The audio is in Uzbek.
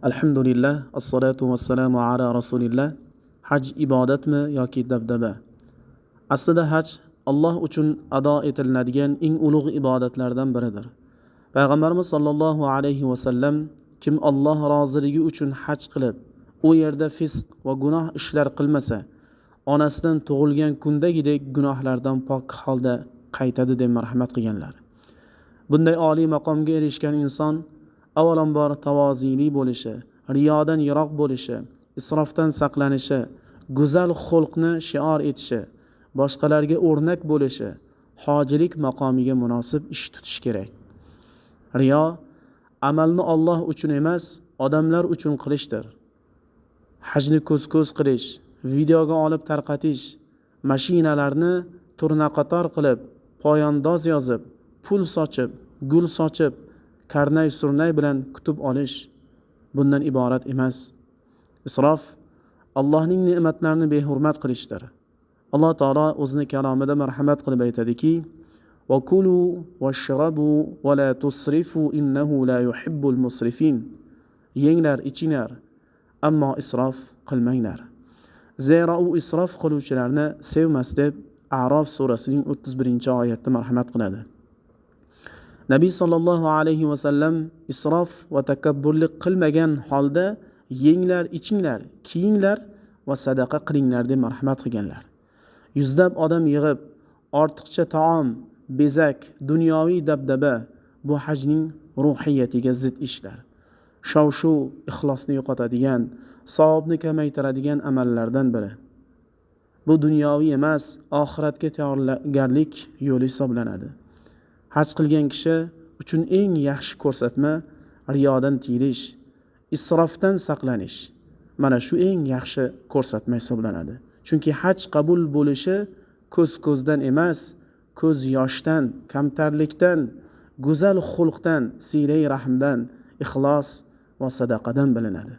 Alhamdulillah, assalatu vassalamu ala rasulillah. Haj ibodatmi yoki dabdaba? Aslida haj Alloh uchun ado etiladigan eng ulug' ibodatlardan biridir. Payg'ambarimiz sollallohu alayhi va sallam kim Alloh roziligi uchun haj qilib, u yerda fisq va gunoh ishlar qilmasa, onasidan tug'ilgan kundagidek gunohlardan pok holda qaytadi deb marhamat qilganlar. Bunday oliy maqomga erishgan inson avvalambor tavozili bo'lishi, riyodan yiroq bo'lishi, isrofdan saqlanishi, go'zal xulqni shior etishi, boshqalarga o'rnak bo'lishi, hojilik maqomiga munosib ish tutish kerak. Riyo amalni Alloh uchun emas, odamlar uchun qilishdir. Hajni ko'z-ko'z qilish, videoga olib tarqatish, mashinalarni turnaqator qilib, poyandoz yozib, pul sochib, gul sochib, karnay-surnay bilan kutib olish bundan iborat emas. Isrof Allohning ne'matlarini behurmat qilishdir. Alloh taolo o'zining kalomida marhamat qilib aytadiki: "Va kulu washrabu va la tusrifu innahu la yuhibbul musrifin." Yenglar, ichinglar, ammo isrof qilmanglar. Zero u isrof qiluvchilarni sevmas deb A'rof surasining 31-oyatda marhamat qiladi. Nabiy sallallohu alayhi va sallam isrof va takabburlik qilmagan holda yenglar, ichinglar, kiyinglar va sadaqa qilinglar deb marhamat qilganlar. Yuzlab odam yig'ib, ortiqcha taom, bezak, dunyoviy dabdaba bu hajning ruhiyatiga zid ishlar. Shov-shuv ixlosni yo'qotadigan, savobni kamaytiradigan amallardan biri. Bu dunyoviy emas, oxiratga tayyorgarlik yo'li hisoblanadi. Haj qilgan kishi uchun eng yaxshi ko'rsatma riyodan tiyilish, isrofdan saqlanish. Mana shu eng yaxshi ko'rsatma hisoblanadi. Chunki haj qabul bo'lishi ko'z-ko'zdan emas, ko'z yoshdan, kamtarlikdan, go'zal xulqdan, siyrai rahmdan, ixlos va sadaqadan bilinadi.